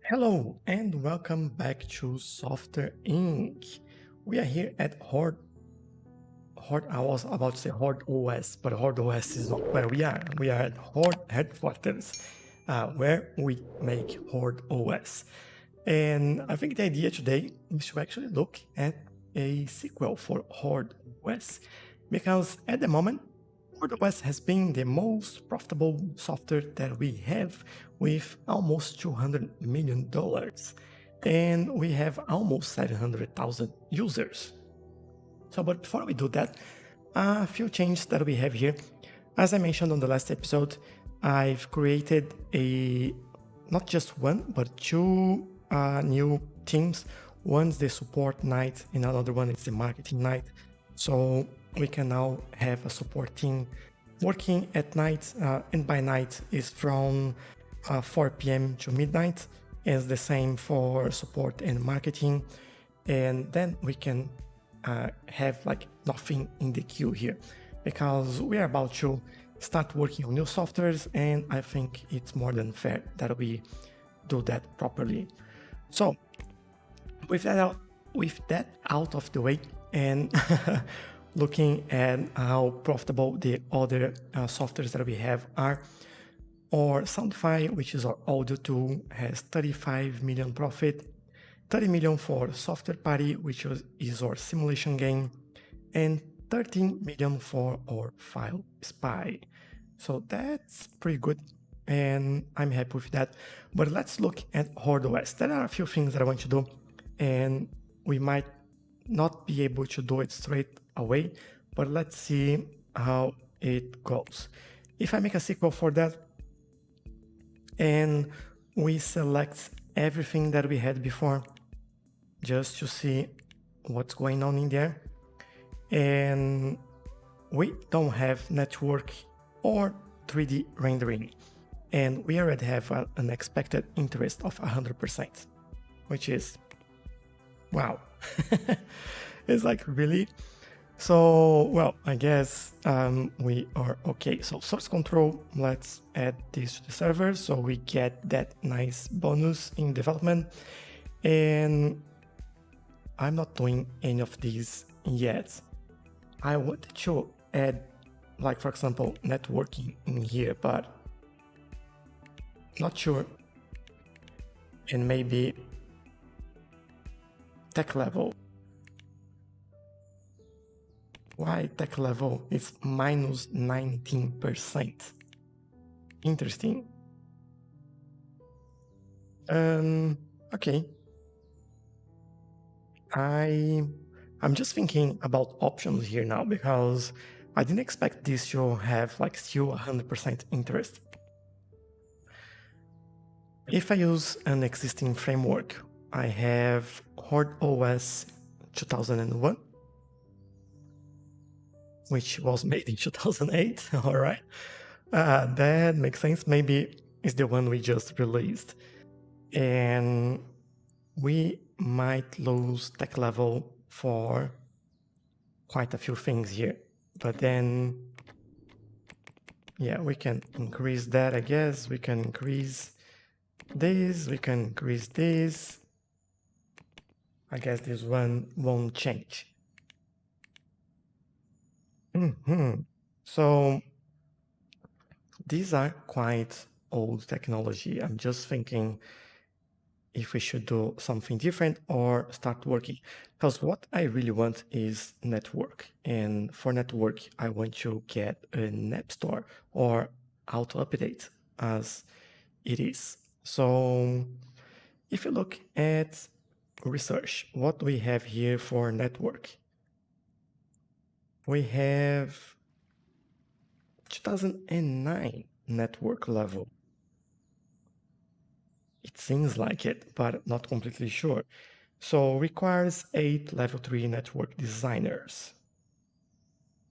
Hello and welcome back to Software Inc. We are here at Horde. I was about to say Horde OS, but Horde OS is not where we are. We are at Horde headquarters, where we make Horde OS. And I think the idea today is to actually look at a sequel for Horde OS, because at the moment, Horde OS has been the most profitable software that we have, with almost $200 million. And we have almost 700,000 users. So, but before we do that, a few changes that we have here. As I mentioned on the last episode, I've created not just one, but two new teams. One's the support night and another one is the marketing night. So we can now have a support team working at night, and by night is from 4 p.m. to midnight. It's the same for support and marketing. And then we can have like nothing in the queue here, because we are about to start working on new softwares, and I think it's more than fair that we do that properly. So with that out of the way, and looking at how profitable the other softwares that we have are, our Soundify, which is our audio tool, has 35 million profit, 30 million for Software Party, which is our simulation game, and 13 million for our File Spy. So that's pretty good, and I'm happy with that. But let's look at Horde OS. There are a few things that I want to do, and we might not be able to do it straight away, but let's see how it goes. If I make a sequel for that, and we select everything that we had before, just to see what's going on in there. And we don't have network or 3D rendering. And we already have an expected interest of 100%, which is, wow. It's like, really? So, well, I guess we are okay. So source control, let's add this to the server so we get that nice bonus in development. And I'm not doing any of these yet. I wanted to add, like, for example, networking in here, but not sure. And maybe tech level. Why tech level is minus 19%? Interesting. Okay. I'm just thinking about options here now, because I didn't expect this to have like still 100% interest. If I use an existing framework, I have Horde OS 2001, which was made in 2008. All right, that makes sense. Maybe it's the one we just released, and we might lose tech level for quite a few things here, but then, yeah, we can increase that. I guess we can increase this, we can increase this. I guess this one won't change. So these are quite old technology. I'm just thinking if we should do something different or start working, because what I really want is network. And for network, I want to get an app store or auto update as it is. So if you look at research, what we have here for network, we have 2009 network level. It seems like it, but not completely sure. So requires 8 level 3 network designers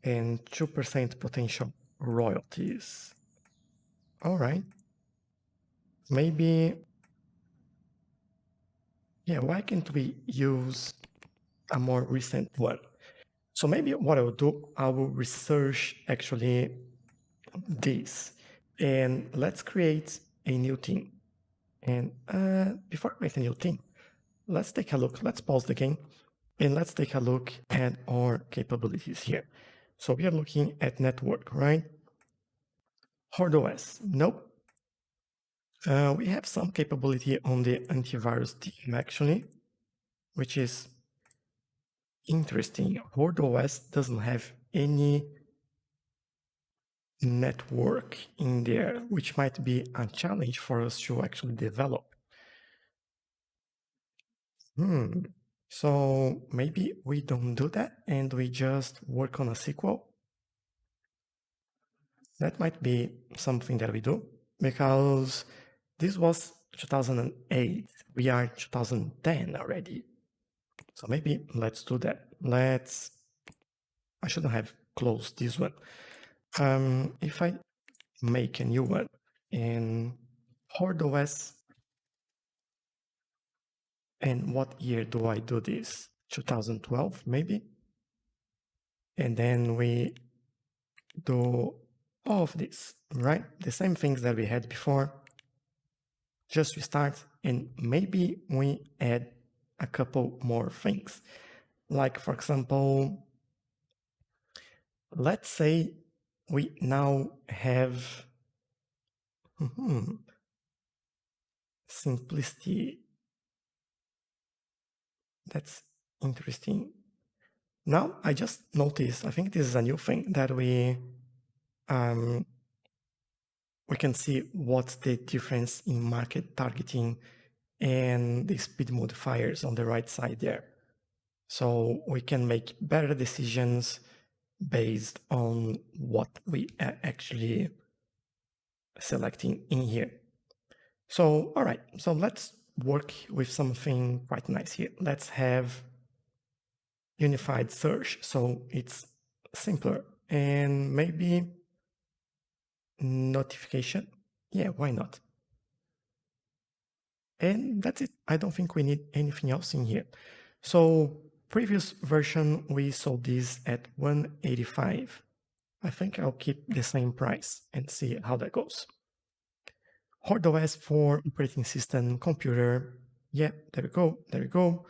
and 2% potential royalties. All right. Maybe, yeah, why can't we use a more recent one? So maybe what I will do, I will research actually this, and let's create a new team. And before we create a new team, let's take a look. Let's pause the game and let's take a look at our capabilities here. So we are looking at network, right? HardOS, nope. We have some capability on the antivirus team actually, which is interesting. HardOS doesn't have any network in there, which might be a challenge for us to actually develop. So maybe we don't do that and we just work on a sequel. That might be something that we do because this was 2008. We are 2010 already. So maybe let's do that. I shouldn't have closed this one. If I make a new one in HardOS, and what year do I do this? 2012, maybe? And then we do all of this, right? The same things that we had before, just restart, and maybe we add a couple more things. Like, for example, let's say we now have simplicity. That's interesting. Now I just noticed, I think this is a new thing that we can see what's the difference in market targeting and the speed modifiers on the right side there. So we can make better decisions based on what we are actually selecting in here. So, all right, so let's work with something quite nice here. Let's have unified search, so it's simpler, and maybe notification. Yeah, why not? And that's it. I don't think we need anything else in here. So previous version, we sold this at 185. I think I'll keep the same price and see how that goes. HardOS for operating system, computer. Yeah, there we go. There we go.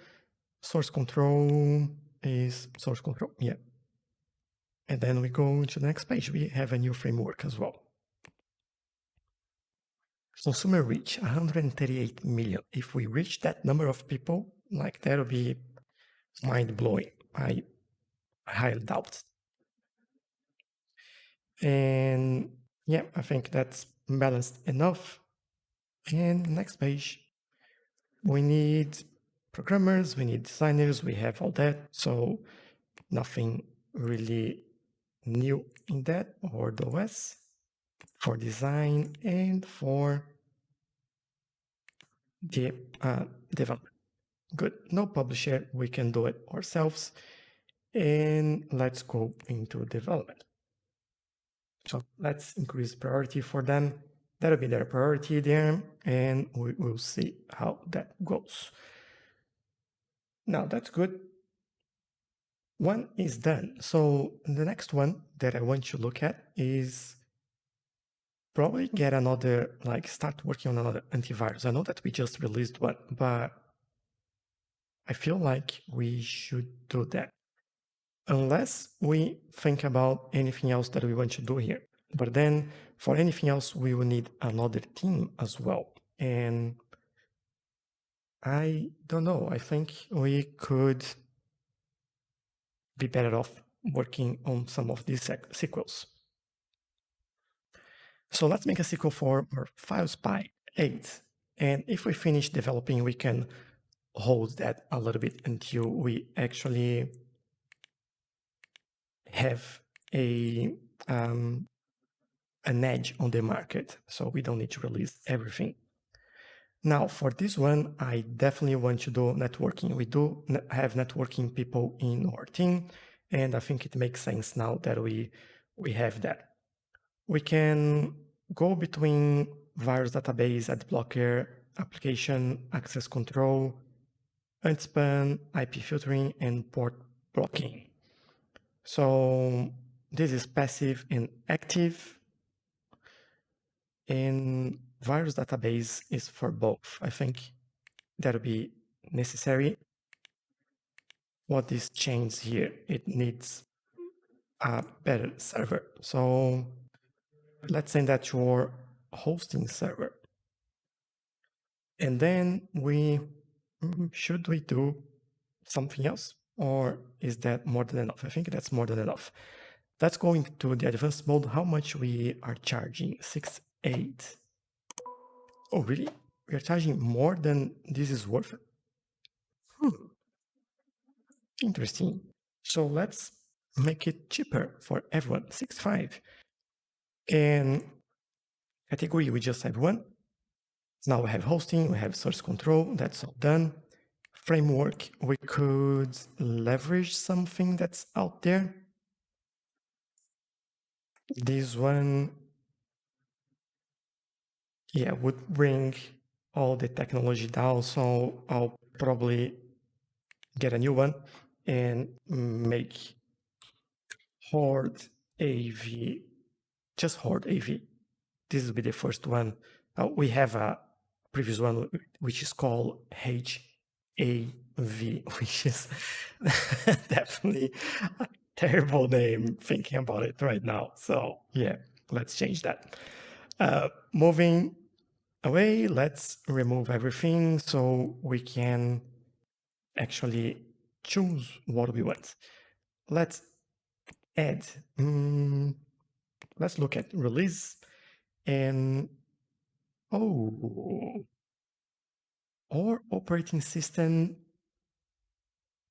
Source control is source control. Yeah. And then we go to the next page. We have a new framework as well. Consumer reach 138 million. If we reach that number of people, like that'll be mind blowing. I highly doubt. And yeah, I think that's balanced enough. And next page, we need programmers, we need designers, we have all that. So nothing really new in that, or the OS for design and for the development. Good, no publisher, we can do it ourselves. And let's go into development. So let's increase priority for them. That'll be their priority there, and we will see how that goes. Now that's good. One is done. So the next one that I want you to look at is probably get another, like start working on another antivirus. I know that we just released one, but I feel like we should do that. Unless we think about anything else that we want to do here. But then for anything else, we will need another team as well. And I don't know, I think we could be better off working on some of these sequels. So let's make a sequel for our FileSpy 8. And if we finish developing, we can hold that a little bit until we actually have an edge on the market. So we don't need to release everything. Now, for this one, I definitely want to do networking. We do have networking people in our team, and I think it makes sense now that we have that. We can go between virus database, ad blocker, application access control, unspan, IP filtering, and port blocking. So this is passive and active. And virus database is for both. I think that'll be necessary. What this change here, it needs a better server. So let's send that to our hosting server. And then should we do something else? Or is that more than enough? I think that's more than enough. Let's go into the advanced mode. How much we are charging? 6.8. Oh, really? We are charging more than this is worth it? Interesting. So let's make it cheaper for everyone, 6.5. And category, we just have one. Now we have hosting, we have source control, that's all done. Framework, we could leverage something that's out there. This one, yeah, would bring all the technology down, so I'll probably get a new one and make Horde AV, just Horde AV. This will be the first one. We have a previous one which is called HAV, which is definitely a terrible name thinking about it right now. So yeah, let's change that. Moving away, let's remove everything so we can actually choose what we want. Let's add, let's look at release and oh, our operating system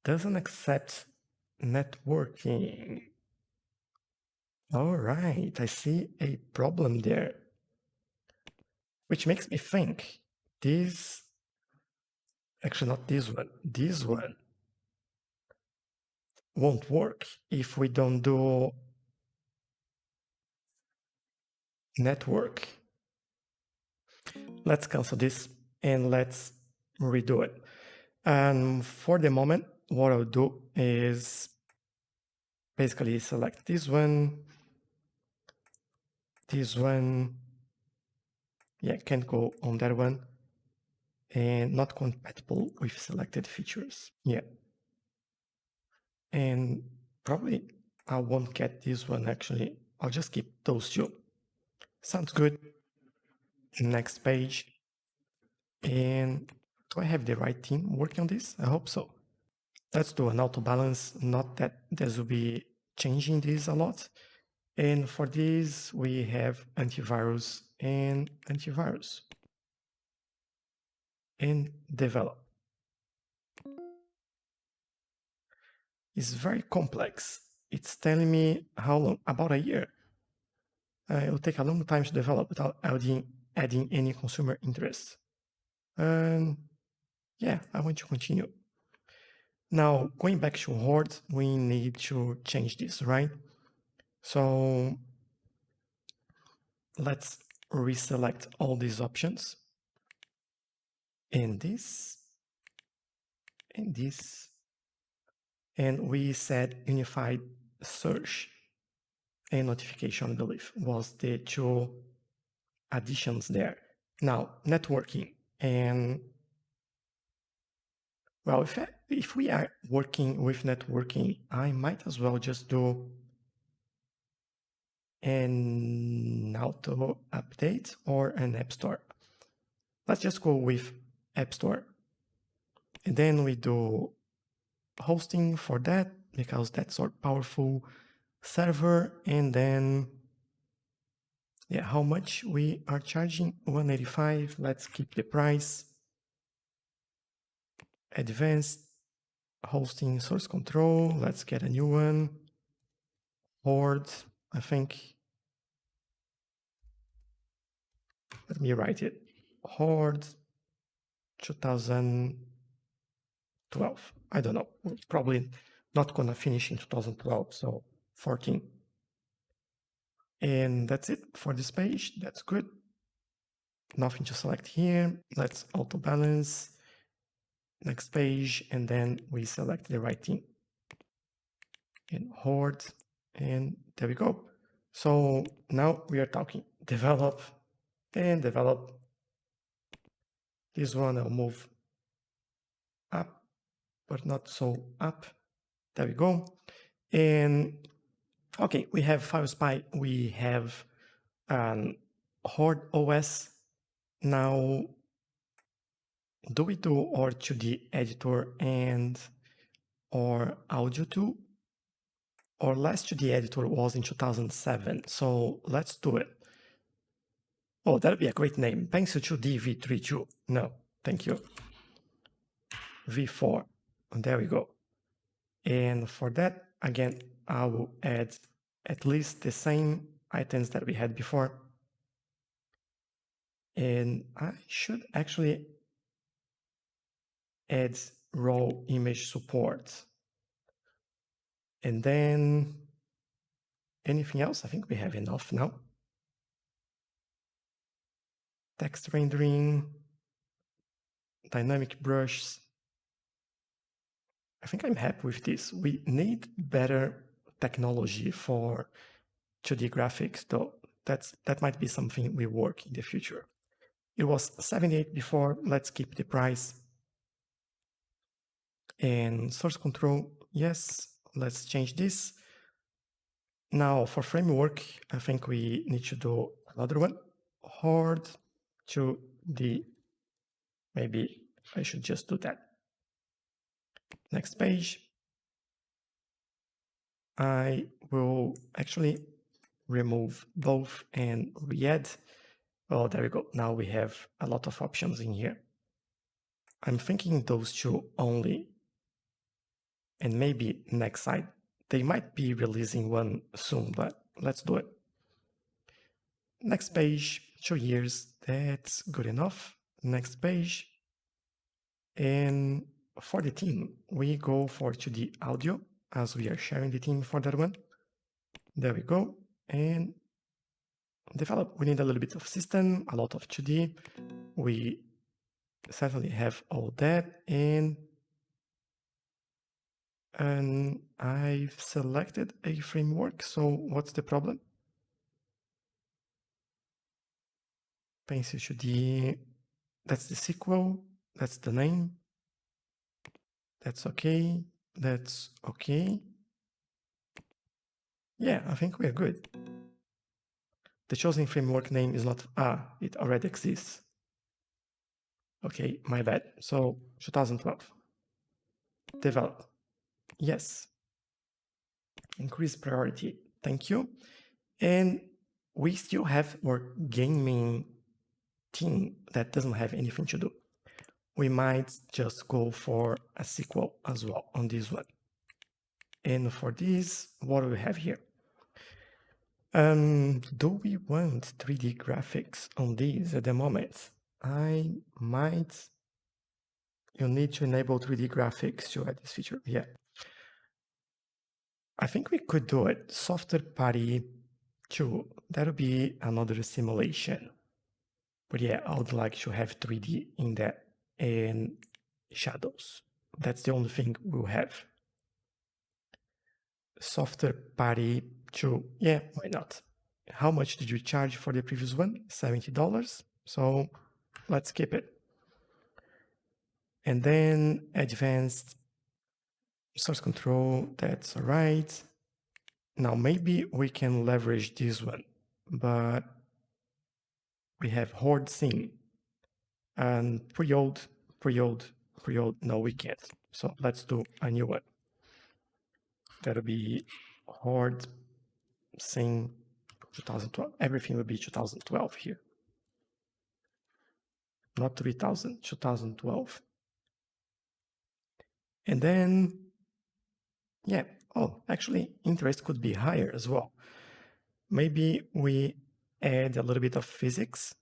doesn't accept networking. All right, I see a problem there, which makes me think this, actually not this one won't work if we don't do network. Let's cancel this and let's redo it. And for the moment, what I'll do is basically select this one, yeah, can't go on that one, and not compatible with selected features. Yeah. And probably I won't get this one actually. I'll just keep those two. Sounds good. Next page. And do I have the right team working on this? I hope so. Let's do an auto balance. Not that this will be changing this a lot. And for this, we have antivirus and antivirus. And develop. It's very complex. It's telling me how long, about a year. It will take a long time to develop without adding any consumer interest. And yeah, I want to continue. Now, going back to Horde, we need to change this, right? So let's reselect all these options. And this, and this. And we said unified search and notification, I believe, was the two additions there. Now, networking. And well, if we are working with networking, I might as well just do an auto update or an app store. Let's just go with app store. And then we do hosting for that because that's our powerful server. And then, yeah, how much we are charging? 185. Let's keep the price. Advanced hosting source control. Let's get a new one. Horde, I think. Let me write it. Horde 2012. I don't know. We're probably not gonna finish in 2012, so 14. And that's it for this page. That's good. Nothing to select here. Let's auto balance. Next page, and then we select the right thing. And Horde, and there we go. So now we are talking. Develop and develop This one I'll move up, but not so up. There we go. And okay, we have FileSpy, we have Horde OS. Now, do we do our 2D editor and our audio too? Our last 2D editor was in 2007, so let's do it. Oh, that'd be a great name. Pencil 2D V32. No, thank you. V4. And there we go. And for that, again, I will add at least the same items that we had before. And I should actually add raw image support. And then anything else? I think we have enough now. Text rendering, dynamic brushes. I think I'm happy with this. We need better technology for 2D graphics, though. That might be something we work in the future. It was 78 before. Let's keep the price. And source control, yes. Let's change this. Now for framework, I think we need to do another one. Horde to the, maybe I should just do that. Next page. I will actually remove both and re-add. Oh, there we go. Now we have a lot of options in here. I'm thinking those two only. And maybe next side. They might be releasing one soon, but let's do it. Next page, 2 years. That's good enough. Next page. And for the theme, we go for 2D audio as we are sharing the theme for that one. There we go. And develop, we need a little bit of system, a lot of 2D. We certainly have all that. And I've selected a framework. So what's the problem? Pencil 2D, that's the sequel. That's the name. That's okay. That's okay. Yeah, I think we're good. The chosen framework name is not, it already exists. Okay, my bad. So 2012. Develop. Yes. Increase priority. Thank you. And we still have our gaming team that doesn't have anything to do. We might just go for a sequel as well on this one. And for this, what do we have here? Do we want 3D graphics on these at the moment? I might. You need to enable 3D graphics to add this feature. Yeah. I think we could do it. Software Party 2. That would be another simulation. But yeah, I would like to have 3D in that and shadows. That's the only thing we'll have. Software Party 2. Yeah, why not? How much did you charge for the previous one? $70. So let's keep it. And then advanced source control, that's all right. Now maybe we can leverage this one, but we have Horde scene and pre-old, no, we can't. So let's do a new one. That'll be Horde scene 2012. Everything will be 2012 here. Not 3000, 2012. And then, yeah, oh, actually interest could be higher as well. Maybe we add a little bit of physics.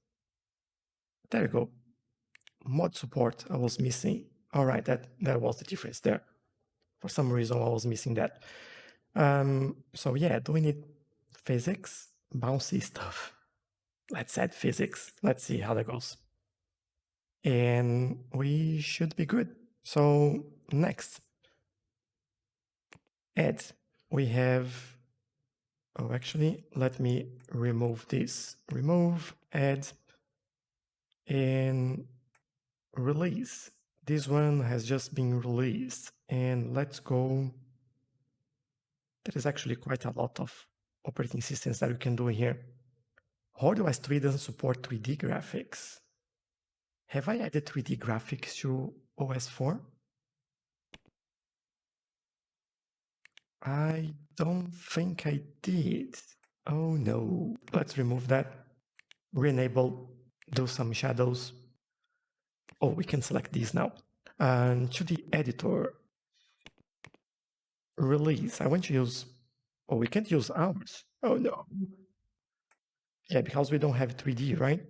There we go. Mod support, I was missing. All right, that was the difference there. For some reason, I was missing that. So yeah, do we need physics? Bouncy stuff. Let's add physics. Let's see how that goes. And we should be good. So next, add. We have, oh, actually, let me remove this. Remove, add, and release. This one has just been released, and let's go. There is actually quite a lot of operating systems that we can do here. HardOS 3 doesn't support 3D graphics. Have I added 3D graphics to OS 4? I don't think I did. Oh no. Let's remove that. Re-enable, do some shadows. Oh, we can select these now. To the editor, release. I want to use, oh, we can't use ours. Oh no. Yeah, because we don't have 3D, right?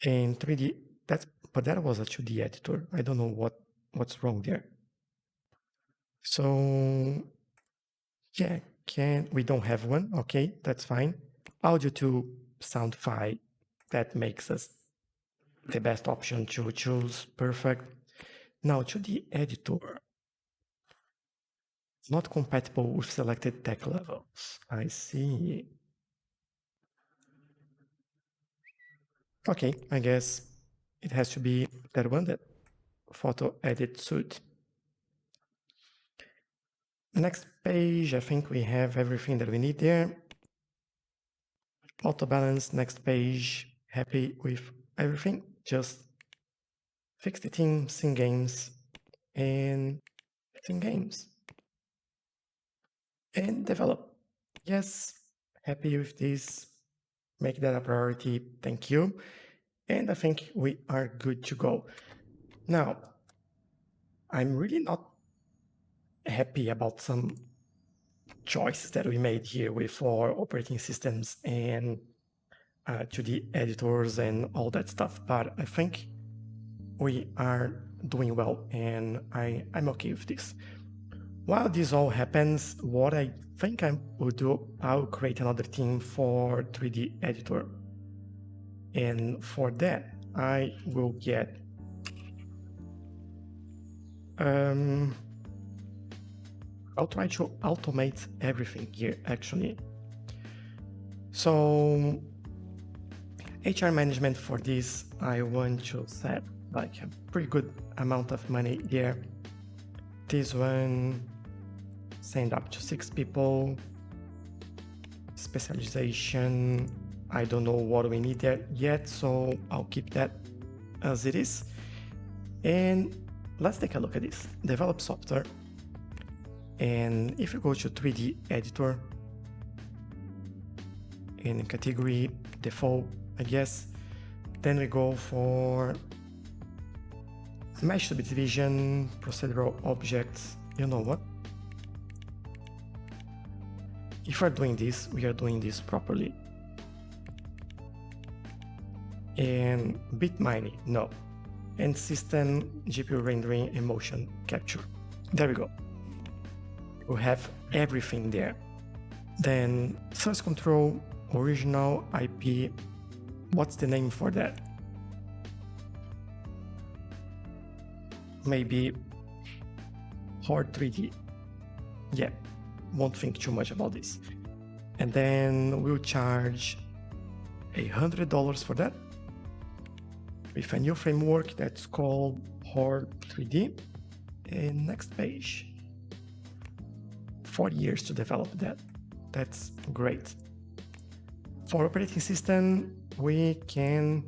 And 3D, but that was a 2D editor. I don't know what's wrong there. So yeah, we don't have one. Okay, that's fine. Audio to sound file, that makes us the best option to choose. Perfect. Now to the editor. Not compatible with selected tech levels. I see. Okay, I guess it has to be that one, that photo edit suite. Next page, I think we have everything that we need there. Auto balance, next page, happy with everything. Just fix the theme, sing games, and sing games. And develop. Yes, happy with this. Make that a priority. Thank you. And I think we are good to go. Now, I'm really not happy about some choices that we made here with our operating systems and to the editors and all that stuff, but I think we are doing well, and I'm okay with this. While this all happens, what I think I will do, I'll create another theme for 3D editor. And for that, I will get I'll try to automate everything here, actually. So HR management for this, I want to set like a pretty good amount of money there. This one, send up to 6 people. Specialization, I don't know what we need there yet, so I'll keep that as it is. And let's take a look at this. Develop software. And if you go to 3D editor, in category default, I guess, then we go for mesh subdivision, procedural objects. You know what? If we're doing this, we are doing this properly. And bit mining, no. And system, GPU rendering, and motion capture. There we go. We have everything there. Then source control, original IP. What's the name for that? Maybe Hard 3D. Yeah, won't think too much about this. And then we'll charge $100 for that with a new framework that's called Hard 3D. And next page. 4 years to develop that. That's great. For operating system, we can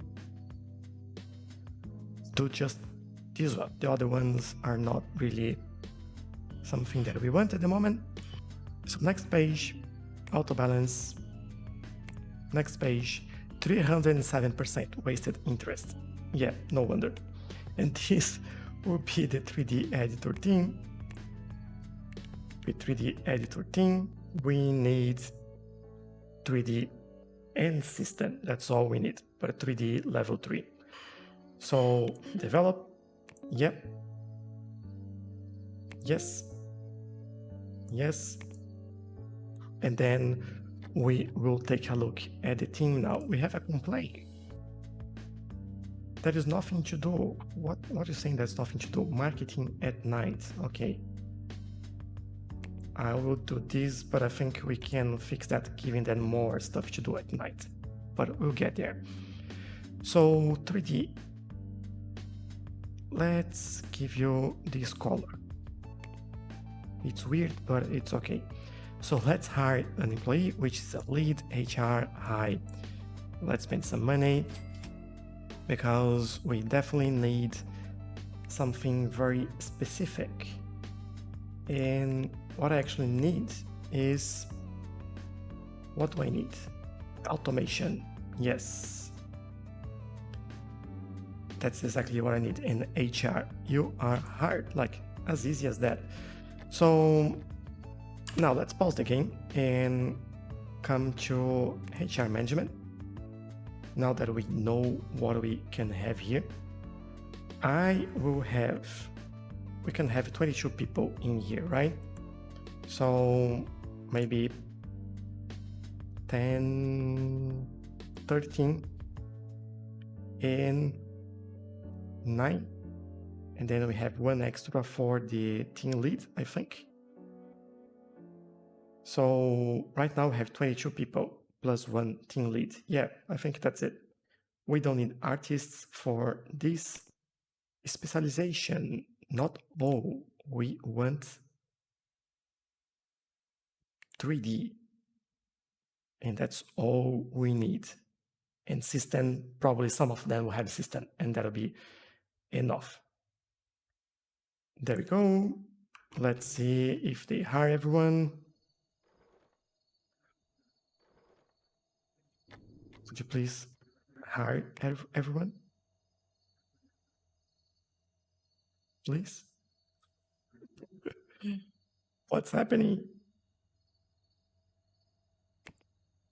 do just this one. The other ones are not really something that we want at the moment. So next page, auto balance. Next page, 307% wasted interest. Yeah, no wonder. And this will be the 3D editor theme. With 3D editor theme, we need 3D and system. That's all we need, but 3D level 3. So develop, yep, yes, yes, and then we will take a look at the theme now. We have a complaint. There is nothing to do. What are you saying there's nothing to do? Marketing at night, okay. I will do this, but I think we can fix that, giving them more stuff to do at night. But we'll get there. So 3D let's give you this color. It's weird, but it's okay. So let's hire an employee, which is a lead HR high. Let's spend some money because we definitely need something very specific. And what I actually need is, what do I need? Automation. Yes. That's exactly what I need in HR. You are hired, like as easy as that. So now let's pause the game and come to HR management. Now that we know what we can have here, we can have 22 people in here, right? So maybe 10, 13, and 9. And then we have one extra for the team lead, I think. So right now we have 22 people plus one team lead. Yeah, I think that's it. We don't need artists for this specialization. Not all. We want 3D. And that's all we need. And system, probably some of them will have system, and that'll be enough. There we go. Let's see if they hire everyone. Could you please hire everyone? Please? What's happening?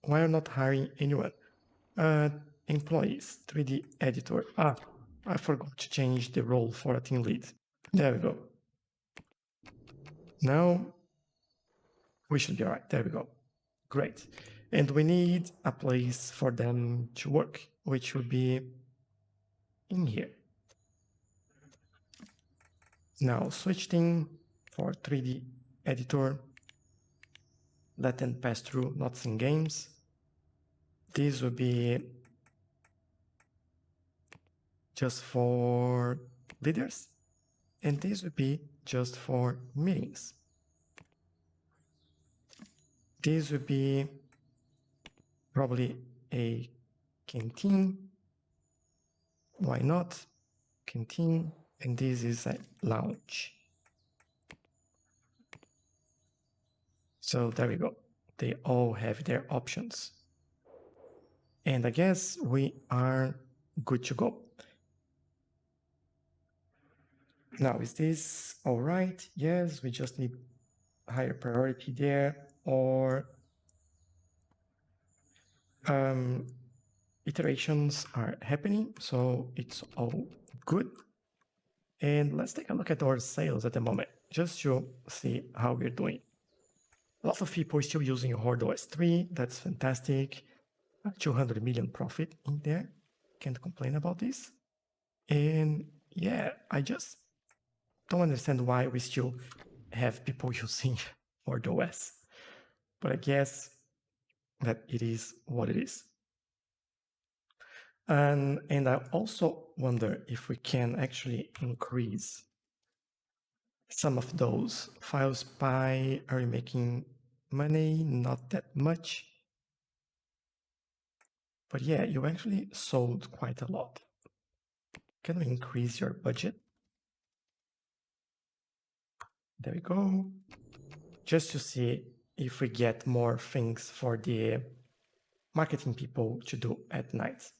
Why are not hiring anyone? Employees, 3D editor. I forgot to change the role for a team lead. There we go. Now we should be all right. There we go. Great. And we need a place for them to work, which would be in here. Now switch thing for 3D editor. Let them pass through, not in games. This would be just for leaders, and this would be just for meetings. This would be probably a canteen. Why not? Canteen, and this is a lounge. So there we go. They all have their options. And I guess we are good to go. Now, is this all right? Yes, we just need higher priority there, or iterations are happening, so it's all good. And let's take a look at our sales at the moment, just to see how we're doing. A lot of people are still using HordeOS 3. That's fantastic. 200 million profit in there. Can't complain about this. And yeah, I just don't understand why we still have people using HordeOS. But I guess that it is what it is. And I also wonder if we can actually increase some of those files by, are you making money? Not that much. But yeah, you actually sold quite a lot. Can we increase your budget? There we go. Just to see if we get more things for the marketing people to do at night,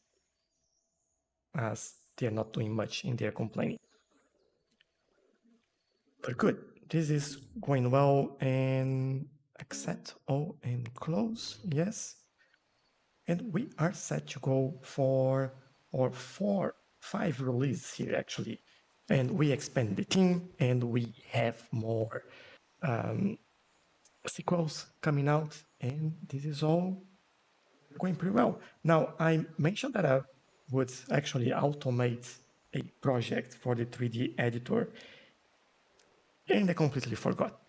as they're not doing much in their complaining. But good, this is going well, and accept all and close, yes. And we are set to go for our 5 releases here actually. And we expand the team, and we have more sequels coming out, and this is all going pretty well. Now, I mentioned that I would actually automate a project for the 3D editor, and I completely forgot.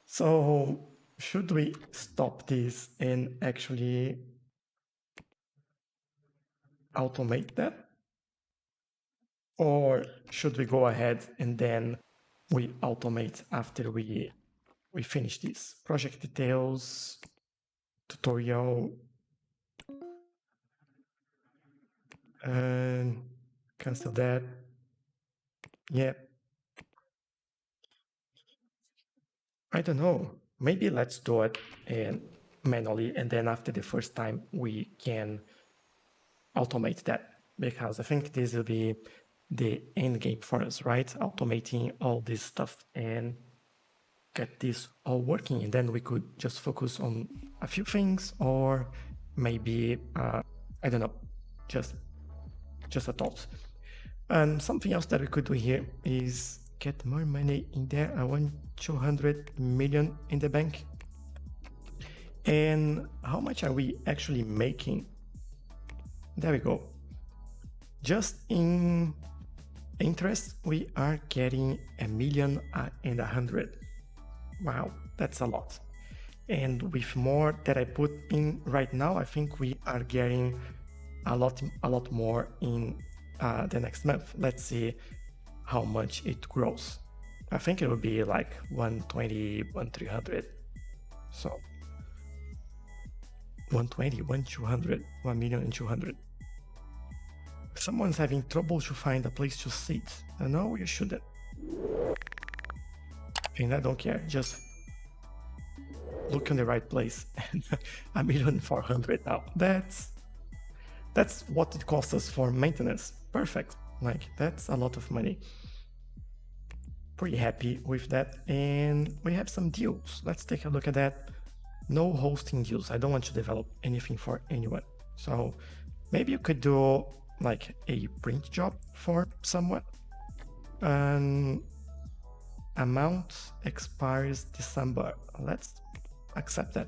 So should we stop this and actually automate that? Or should we go ahead and then we automate after we finish this? Project details, tutorial, and cancel that. Yeah, I don't know. Maybe let's do it and manually, and then after the first time we can automate that, because I think this will be the end game for us, right? Automating all this stuff and get this all working, and then we could just focus on a few things, or maybe I don't know, just a thought. And something else that we could do here is get more money in there. I want 200 million in the bank. And how much are we actually making? There we go. Just in interest, we are getting 1,100,000. Wow, that's a lot. And with more that I put in right now, I think we are getting a lot more in the next month. Let's see how much it grows. I think it will be like 120, 1,300. So 120, 1,200, 1,200,000. Someone's having trouble to find a place to sit. No, you shouldn't. And I don't care. Just look in the right place. 1,400,000 now. That's what it costs us for maintenance. Perfect. Like, that's a lot of money. Pretty happy with that. And we have some deals. Let's take a look at that. No hosting deals. I don't want to develop anything for anyone. So maybe you could do like a print job for someone. Amount expires December. Let's accept that.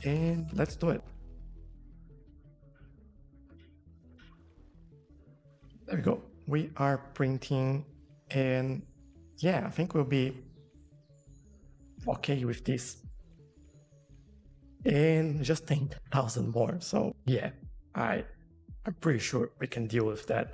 And let's do it. There we go. We are printing, and yeah, I think we'll be okay with this. And just 10,000 more. So yeah, I'm pretty sure we can deal with that.